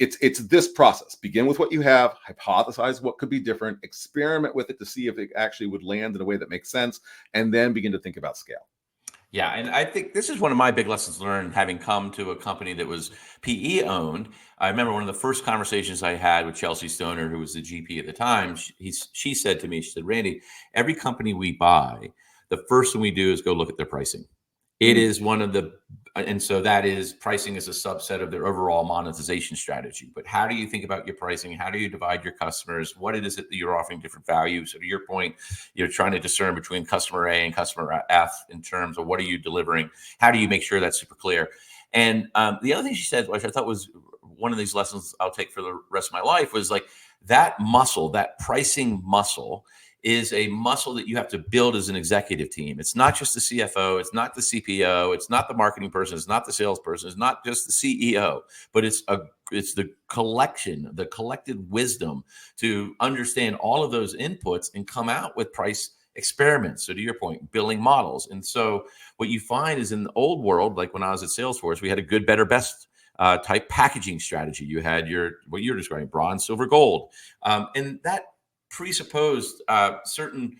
it's this process. Begin with what you have, hypothesize what could be different, experiment with it to see if it actually would land in a way that makes sense, and then begin to think about scale. Yeah, and I think this is one of my big lessons learned, having come to a company that was PE owned. I remember one of the first conversations I had with Chelsea Stoner, who was the GP at the time. She said to me, she said, Randy, every company we buy, the first thing we do is go look at their pricing. It is one of and so that is pricing is a subset of their overall monetization strategy. But how do you think about your pricing? How do you divide your customers? What is it that you're offering different values? So to your point, you're trying to discern between customer A and customer F in terms of what are you delivering? How do you make sure that's super clear? And the other thing she said, which I thought was one of these lessons I'll take for the rest of my life, was like that muscle, that pricing muscle, is a muscle that you have to build as an executive team. It's not just the CFO, it's not the CPO, it's not the marketing person, it's not the salesperson, it's not just the CEO, but it's the collected wisdom to understand all of those inputs and come out with price experiments. So to your point, billing models. And so what you find is in the old world, like when I was at Salesforce, we had a good, better, best type packaging strategy. You had what you're describing, bronze, silver, gold. And that presupposed certain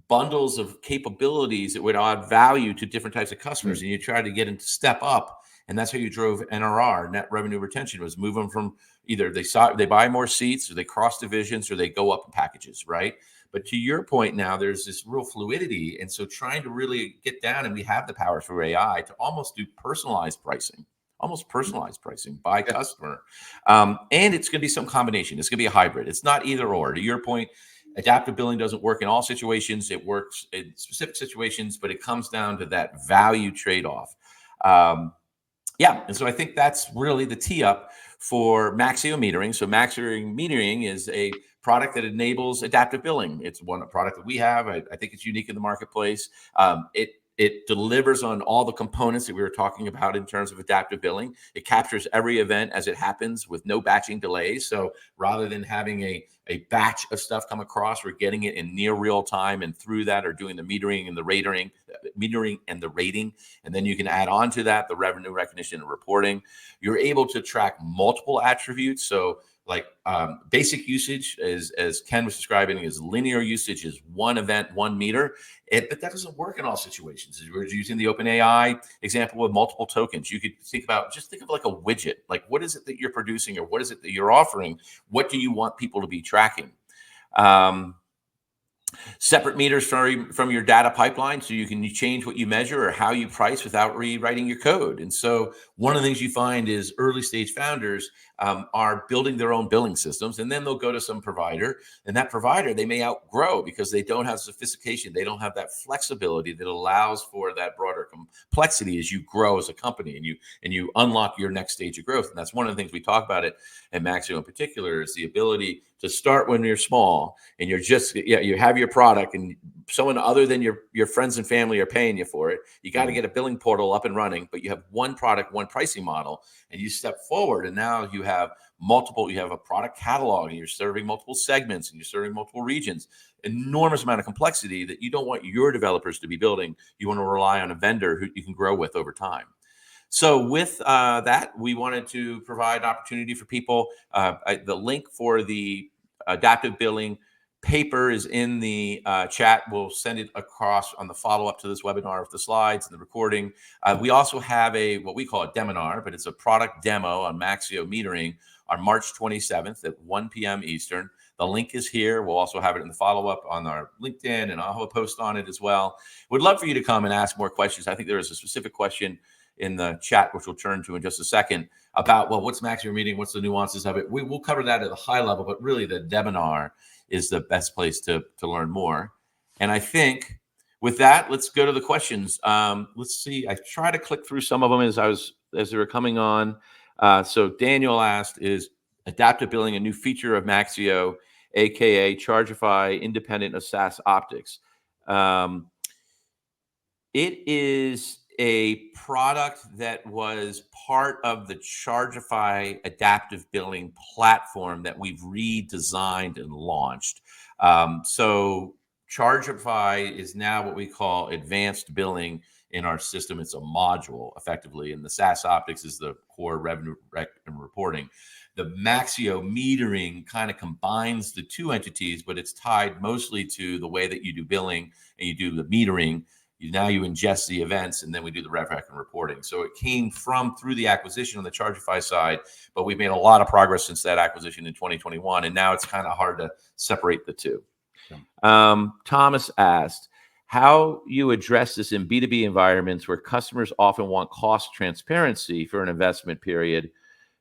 bundles of capabilities that would add value to different types of customers. And you try to get them to step up. And that's how you drove NRR, net revenue retention, was move them from either they buy more seats, or they cross divisions, or they go up in packages, right? But to your point now, there's this real fluidity. And so trying to really get down, and we have the power through AI to almost do personalized pricing by customer. And it's going to be some combination. It's going to be a hybrid. It's not either or. To your point, adaptive billing doesn't work in all situations. It works in specific situations, but it comes down to that value trade-off. And so I think that's really the tee up for Maxio metering. So Maxio metering is a product that enables adaptive billing. It's a product that we have. I think it's unique in the marketplace. It delivers on all the components that we were talking about in terms of adaptive billing. It captures every event as it happens with no batching delays. So rather than having a batch of stuff come across, we're getting it in near real time, and through that are doing the metering and the rating, and then you can add on to that the revenue recognition and reporting. You're able to track multiple attributes. So like basic usage, as Ken was describing, is linear usage is one event, one meter. But that doesn't work in all situations. We're using the OpenAI example with multiple tokens. You could think of like a widget. Like, what is it that you're producing, or what is it that you're offering? What do you want people to be tracking? Separate meters from your data pipeline, so you can change what you measure or how you price without rewriting your code. And so one of the things you find is early stage founders are building their own billing systems, and then they'll go to some provider, and that provider they may outgrow because they don't have sophistication. They don't have that flexibility that allows for that broader complexity as you grow as a company, and you unlock your next stage of growth. And that's one of the things we talk about at Maxio in particular, is the ability to start when you're small and you have your product, and someone other than your friends and family are paying you for it. You got to get a billing portal up and running, but you have one product, one pricing model, and you step forward, and now you have a product catalog, and you're serving multiple segments, and you're serving multiple regions. Enormous amount of complexity that you don't want your developers to be building. You want to rely on a vendor who you can grow with over time. So with that, we wanted to provide an opportunity for people. The link for the adaptive billing paper is in the chat. We'll send it across on the follow-up to this webinar with the slides and the recording. We also have what we call a Deminar, but it's a product demo on Maxio metering on March 27th at 1 p.m. Eastern. The link is here. We'll also have it in the follow-up on our LinkedIn, and I'll have a post on it as well. Would love for you to come and ask more questions. I think there is a specific question in the chat, which we'll turn to in just a second, about, well, what's Maxio metering? What's the nuances of it? We'll cover that at a high level, but really the Deminar is the best place to learn more. And I think with that, let's go to the questions. Let's see. I try to click through some of them as they were coming on. So Daniel asked, is adaptive billing a new feature of Maxio, aka Chargify, independent of SaaS optics? It is a product that was part of the Chargify adaptive billing platform that we've redesigned and launched. So Chargify is now what we call advanced billing in our system. It's a module, effectively, and the SaaS optics is the core revenue and reporting. The Maxio metering kind of combines the two entities, but it's tied mostly to the way that you do billing and you do the metering. Now you ingest the events, and then we do the rev rec and reporting. So it came through the acquisition on the Chargify side, but we've made a lot of progress since that acquisition in 2021, and now it's kind of hard to separate the two. Thomas asked, how you address this in B2B environments where customers often want cost transparency for an investment period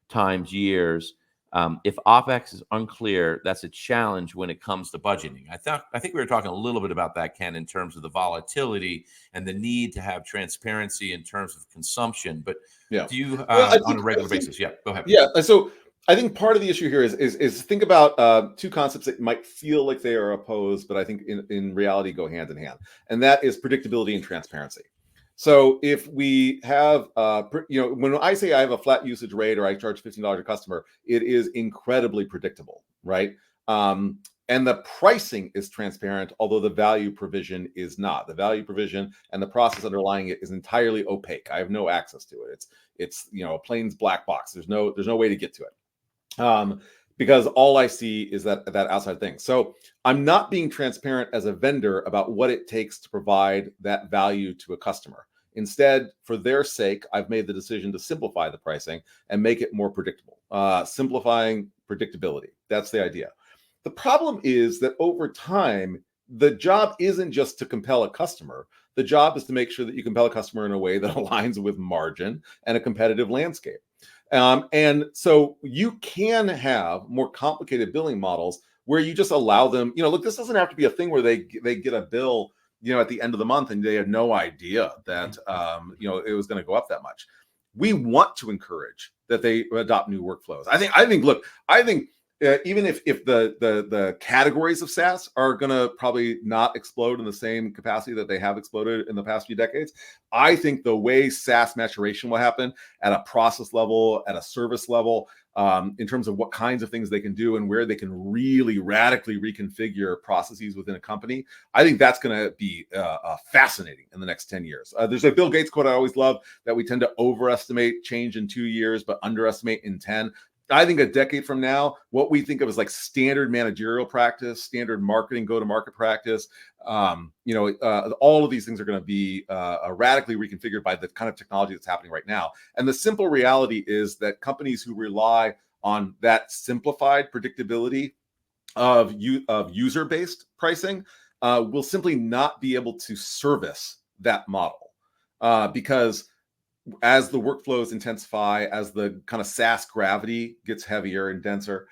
times years. If OpEx is unclear, that's a challenge when it comes to budgeting. I think we were talking a little bit about that, Ken, in terms of the volatility and the need to have transparency in terms of consumption. But do you on a regular basis? Yeah, go ahead. Yeah, so I think part of the issue here is think about two concepts that might feel like they are opposed, but I think in reality go hand in hand, and that is predictability and transparency. So if we have, when I say I have a flat usage rate or I charge $15 a customer, it is incredibly predictable, right? And the pricing is transparent, although the value provision is not. The value provision and the process underlying it is entirely opaque. I have no access to it. It's a plain black box. There's no way to get to it. Because all I see is that outside thing. So I'm not being transparent as a vendor about what it takes to provide that value to a customer. Instead, for their sake, I've made the decision to simplify the pricing and make it more predictable. Simplifying predictability. That's the idea. The problem is that over time, the job isn't just to compel a customer. The job is to make sure that you compel a customer in a way that aligns with margin and a competitive landscape. And so you can have more complicated billing models where you just allow them, look, this doesn't have to be a thing where they get a bill, at the end of the month and they have no idea that, it was going to go up that much. We want to encourage that they adopt new workflows. I think even if the categories of SaaS are going to probably not explode in the same capacity that they have exploded in the past few decades, I think the way SaaS maturation will happen at a process level, at a service level, in terms of what kinds of things they can do and where they can really radically reconfigure processes within a company, I think that's going to be fascinating in the next 10 years. There's a Bill Gates quote I always love, that we tend to overestimate change in 2 years, but underestimate in 10. I think a decade from now, what we think of as like standard managerial practice, standard marketing, go-to-market practice, all of these things are going to be radically reconfigured by the kind of technology that's happening right now. And the simple reality is that companies who rely on that simplified predictability of user-based pricing will simply not be able to service that model because as the workflows intensify, as the kind of SaaS gravity gets heavier and denser,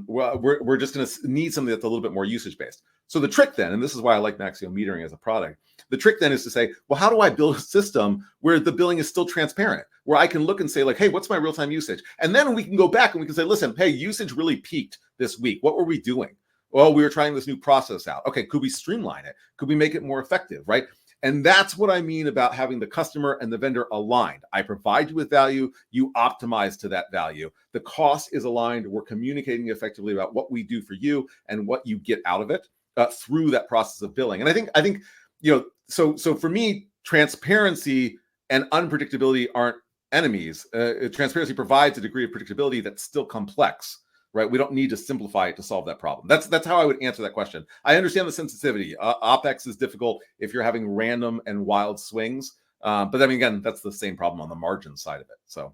we're just going to need something that's a little bit more usage-based. So the trick then, and this is why I like Maxio metering as a product, the trick then is to say, well, how do I build a system where the billing is still transparent, where I can look and say like, hey, what's my real-time usage? And then we can go back and we can say, listen, hey, usage really peaked this week. What were we doing? Well, we were trying this new process out. Okay, could we streamline it? Could we make it more effective, right? And that's what I mean about having the customer and the vendor aligned. I provide you with value, you optimize to that value. The cost is aligned. We're communicating effectively about what we do for you and what you get out of it through that process of billing. And I think, so for me, transparency and unpredictability aren't enemies. Transparency provides a degree of predictability that's still complex. Right, we don't need to simplify it to solve that problem. That's how I would answer that question. I understand the sensitivity. OpEx is difficult if you're having random and wild swings, but I mean, again, that's the same problem on the margin side of it. So,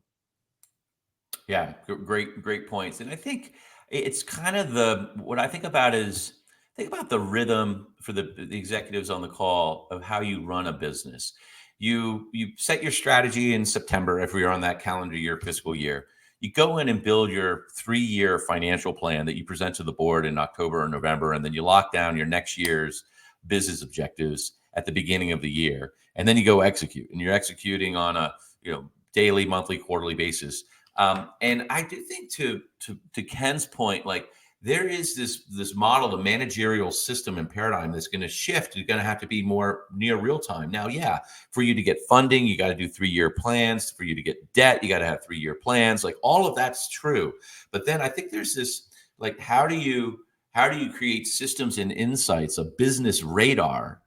yeah, great points. And I think it's kind of what I think about is think about the rhythm for the executives on the call of how you run a business. You set your strategy in September if we're on that calendar year, fiscal year. You go in and build your 3-year financial plan that you present to the board in October or November, and then you lock down your next year's business objectives at the beginning of the year, and then you go execute. And you're executing on a daily, monthly, quarterly basis. And I do think to Ken's point, like there is this model, the managerial system and paradigm that's going to shift. You're going to have to be more near real time. Now, yeah, for you to get funding, you got to do 3-year plans. For you to get debt, you got to have 3-year plans. Like all of that's true. But then I think there's this, like, how do you create systems and insights, a business radar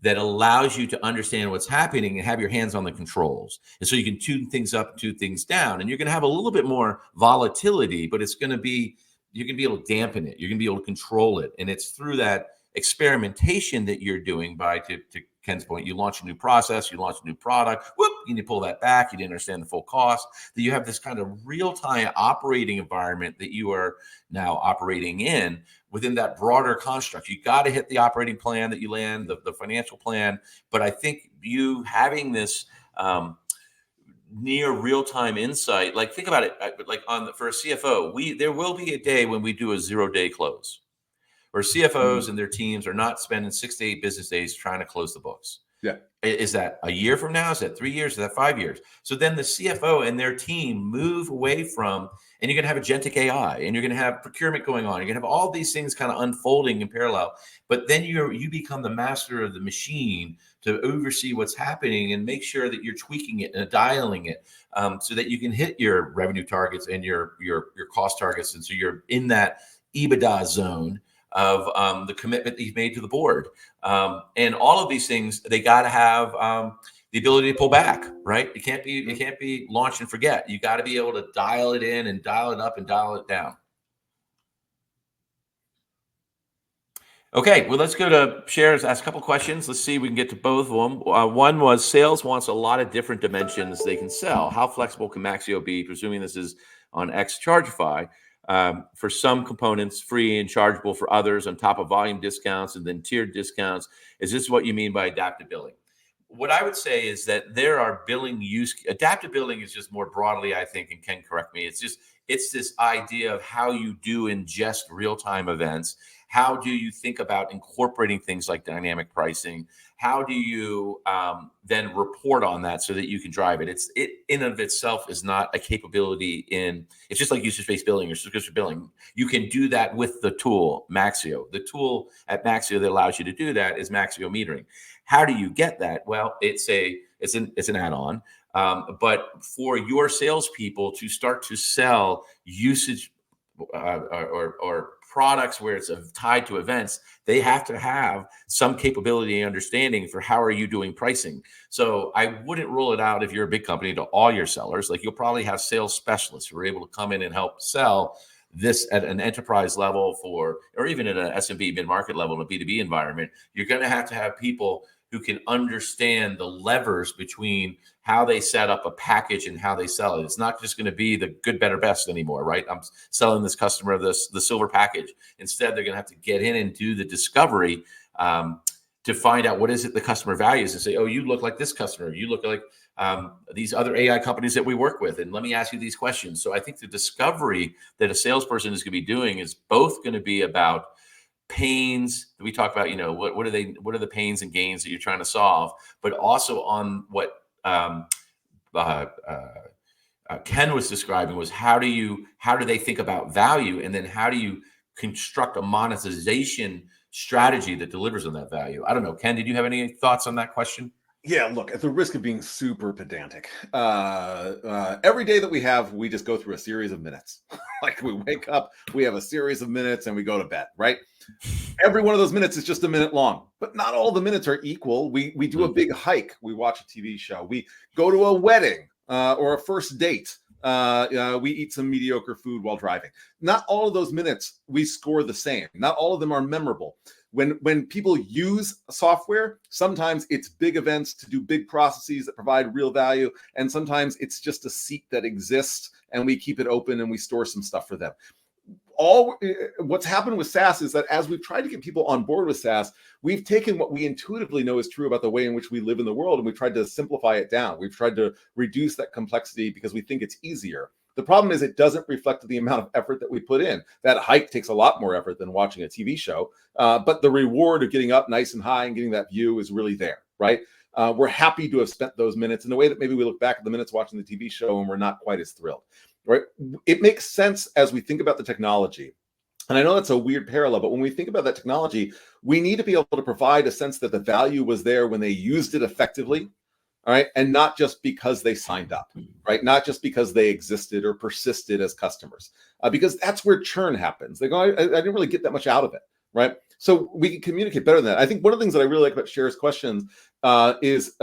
that allows you to understand what's happening and have your hands on the controls. And so you can tune things up, tune things down, and you're going to have a little bit more volatility, but it's going to be, you're going to be able to dampen it. You're going to be able to control it. And it's through that experimentation that you're doing by, to Ken's point, you launch a new process, you launch a new product, whoop, you need to pull that back. You didn't understand the full cost, that you have this kind of real-time operating environment that you are now operating in within that broader construct. You got to hit the operating plan that you land, the financial plan. But I think you having this near real-time insight, like think about it, like for a CFO, there will be a day when we do a 0-day close, where CFOs and their teams are not spending 6 to 8 business days trying to close the books. Yeah. Is that a year from now? Is that 3 years? Is that 5 years? So then the CFO and their team move away from, and you're going to have agentic AI, and you're going to have procurement going on. You're going to have all these things kind of unfolding in parallel. But then you become the master of the machine to oversee what's happening and make sure that you're tweaking it and dialing it so that you can hit your revenue targets and your cost targets. And so you're in that EBITDA zone. of the commitment that you've made to the board. And all of these things, they got to have the ability to pull back, right? It can't be launch and forget. You got to be able to dial it in and dial it up and dial it down. Okay, well, let's go to shares, ask a couple questions. Let's see if we can get to both of them. One was sales wants a lot of different dimensions they can sell. How flexible can Maxio be, presuming this is on X Chargify, for some components free and chargeable for others on top of volume discounts and then tiered discounts? Is this what you mean by adaptive billing? What I would say is that there are adaptive billing is just more broadly, I think, and Ken correct me, it's this idea of how you do ingest real-time events. How do you think about incorporating things like dynamic pricing? How do you then report on that so that you can drive it? It in and of itself is not a capability it's just like usage-based billing or subscription billing. You can do that with the tool Maxio. The tool at Maxio that allows you to do that is Maxio metering. How do you get that? Well, it's an add-on. But for your salespeople to start to sell usage or products where it's tied to events, they have to have some capability and understanding for how are you doing pricing. So I wouldn't rule it out if you're a big company to all your sellers. Like you'll probably have sales specialists who are able to come in and help sell this at an enterprise level or even at an SMB mid-market level in a B2B environment. You're going to have people who can understand the levers between how they set up a package and how they sell it. It's not just going to be the good, better, best anymore, right? I'm selling this customer the silver package. Instead, they're going to have to get in and do the discovery to find out what is it the customer values and say, oh, you look like this customer. You look like these other AI companies that we work with. And let me ask you these questions. So I think the discovery that a salesperson is going to be doing is both going to be about pains that we talk about, what are the pains and gains that you're trying to solve, but also on what Ken was describing was how do they think about value, and then how do you construct a monetization strategy that delivers on that value? I don't know, Ken, did you have any thoughts on that question? Yeah, look, at the risk of being super pedantic, every day that we just go through a series of minutes. Like we wake up, we have a series of minutes, and we go to bed, right? Every one of those minutes is just a minute long, but not all the minutes are equal. We do a big hike, we watch a TV show, we go to a wedding or a first date. We eat some mediocre food while driving. Not all of those minutes we score the same. Not all of them are memorable. When people use software, sometimes it's big events to do big processes that provide real value, and sometimes it's just a seat that exists and we keep it open and we store some stuff for them. What's happened with SaaS is that as we've tried to get people on board with SaaS, we've taken what we intuitively know is true about the way in which we live in the world, and we've tried to simplify it down. We've tried to reduce that complexity because we think it's easier. The problem is it doesn't reflect the amount of effort that we put in. That hike takes a lot more effort than watching a TV show, but the reward of getting up nice and high and getting that view is really there, right? We're happy to have spent those minutes in a way that maybe we look back at the minutes watching the TV show and we're not quite as thrilled, right? It makes sense as we think about the technology. And I know that's a weird parallel, but when we think about that technology, we need to be able to provide a sense that the value was there when they used it effectively. All right. And not just because they signed up, right? Not just because they existed or persisted as customers, because that's where churn happens. They go, I didn't really get that much out of it, right? So we can communicate better than that. I think one of the things that I really like about Cher's questions is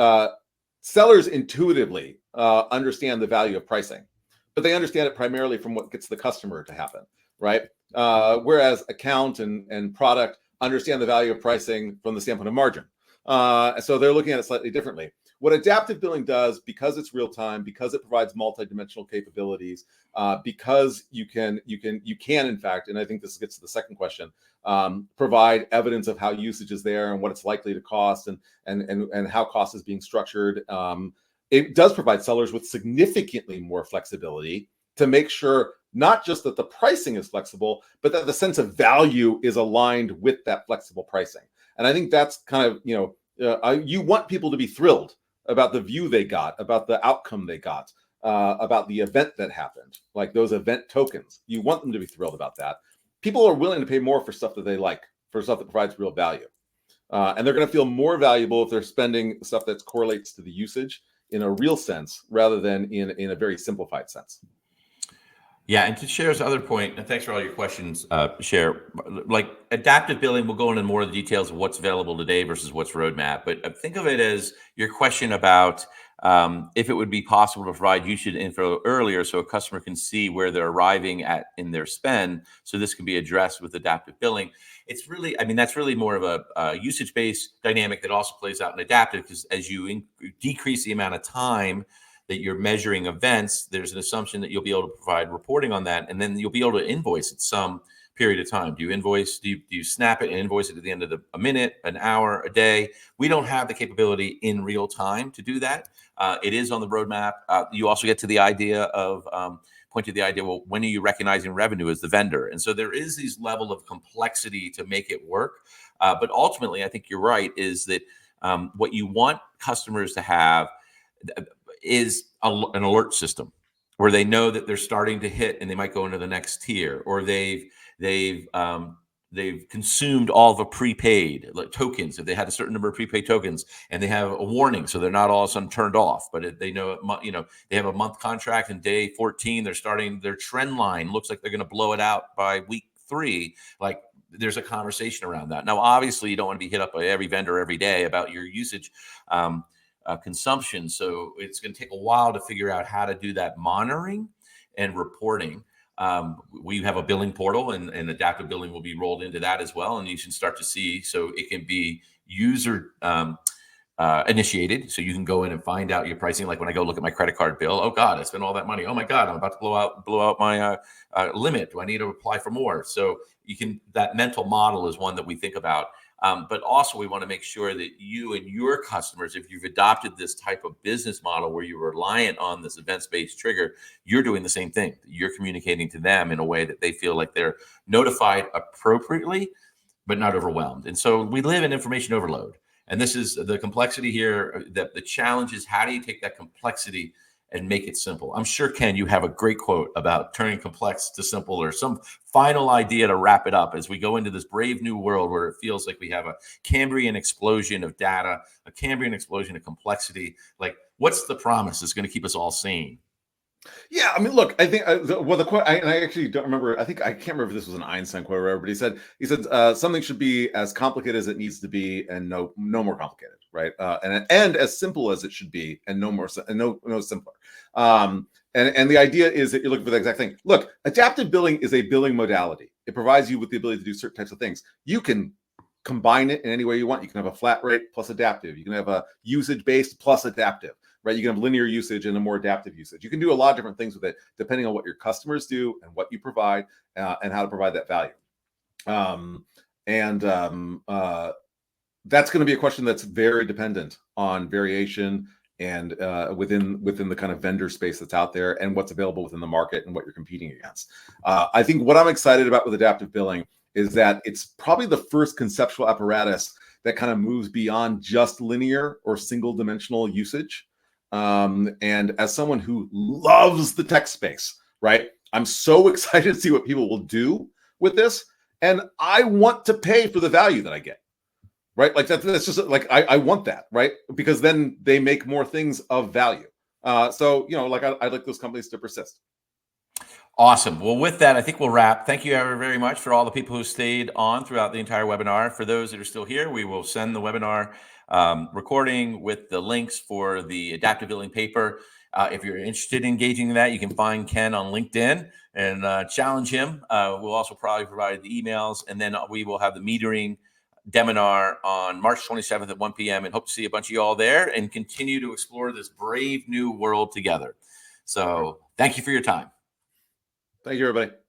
sellers intuitively understand the value of pricing, but they understand it primarily from what gets the customer to happen, right? Whereas account and product understand the value of pricing from the standpoint of margin. So they're looking at it slightly differently. What adaptive billing does, because it's real time, because it provides multidimensional capabilities, because you can in fact, and I think this gets to the second question, provide evidence of how usage is there and what it's likely to cost and how cost is being structured. It does provide sellers with significantly more flexibility to make sure not just that the pricing is flexible, but that the sense of value is aligned with that flexible pricing. And I think that's kind of, you want people to be thrilled about the view they got, about the outcome they got, about the event that happened, like those event tokens. You want them to be thrilled about that. People are willing to pay more for stuff that they like, for stuff that provides real value. And they're going to feel more valuable if they're spending stuff that correlates to the usage in a real sense rather than in a very simplified sense. Yeah, and to Cher's other point, and thanks for all your questions, Cher. Like adaptive billing, we'll go into more of the details of what's available today versus what's roadmap. But think of it as your question about if it would be possible to provide usage info earlier, so a customer can see where they're arriving at in their spend. So this can be addressed with adaptive billing. It's really, I mean, that's really more of a usage-based dynamic that also plays out in adaptive, because as you decrease the amount of time that you're measuring events, there's an assumption that you'll be able to provide reporting on that, and then you'll be able to invoice at some period of time. Do you invoice? Do you snap it and invoice it at the end of a minute, an hour, a day? We don't have the capability in real time to do that. It is on the roadmap. You also get to the idea of point to the idea. Well, when are you recognizing revenue as the vendor? And so there is this level of complexity to make it work. But ultimately, I think you're right. Is that what you want customers to have is an alert system where they know that they're starting to hit and they might go into the next tier, or they've consumed all the prepaid like tokens. If they had a certain number of prepaid tokens and they have a warning, so they're not all of a sudden turned off, but they know, they have a month contract and day 14, they're starting, their trend line looks like they're going to blow it out by week 3. Like there's a conversation around that. Now, obviously you don't want to be hit up by every vendor every day about your usage consumption. So it's going to take a while to figure out how to do that monitoring and reporting. We have a billing portal, and adaptive billing will be rolled into that as well. And you can start to see, so it can be user initiated. So you can go in and find out your pricing. Like when I go look at my credit card bill, oh God, I spent all that money. Oh my God, I'm about to blow out my limit. Do I need to apply for more? So that mental model is one that we think about. But also we want to make sure that you and your customers, if you've adopted this type of business model where you're reliant on this events-based trigger, you're doing the same thing. You're communicating to them in a way that they feel like they're notified appropriately, but not overwhelmed. And so we live in information overload. And this is the complexity here. That the challenge is, how do you take that complexity and make it simple? I'm sure, Ken, you have a great quote about turning complex to simple, or some final idea to wrap it up as we go into this brave new world where it feels like we have a Cambrian explosion of data, a Cambrian explosion of complexity. Like, what's the promise that's going to keep us all sane? Yeah, I mean, look, I think the quote, and I actually don't remember. I can't remember if this was an Einstein quote or whatever, but he said something should be as complicated as it needs to be, and no more complicated, right? And as simple as it should be, and no simpler. And the idea is that you're looking for the exact thing. Look, adaptive billing is a billing modality. It provides you with the ability to do certain types of things. You can combine it in any way you want. You can have a flat rate plus adaptive. You can have a usage based plus adaptive. Right, you can have linear usage and a more adaptive usage. You can do a lot of different things with it, depending on what your customers do and what you provide, and how to provide that value. That's going to be a question that's very dependent on variation and within the kind of vendor space that's out there, and what's available within the market and what you're competing against. I think what I'm excited about with adaptive billing is that it's probably the first conceptual apparatus that kind of moves beyond just linear or single dimensional usage. And as someone who loves the tech space, right, I'm so excited to see what people will do with this. And I want to pay for the value that I get, right? Like that's just like, I want that, right? Because then they make more things of value. So, like I'd like those companies to persist. Awesome. Well, with that, I think we'll wrap. Thank you very much for all the people who stayed on throughout the entire webinar. For those that are still here, we will send the webinar recording with the links for the adaptive billing paper. If you're interested in engaging in that, you can find Ken on LinkedIn and challenge him. We'll also probably provide the emails, and then we will have the metering Deminar on March 27th at 1 p.m. and hope to see a bunch of you all there and continue to explore this brave new world together. So thank you for your time. Thank you, everybody.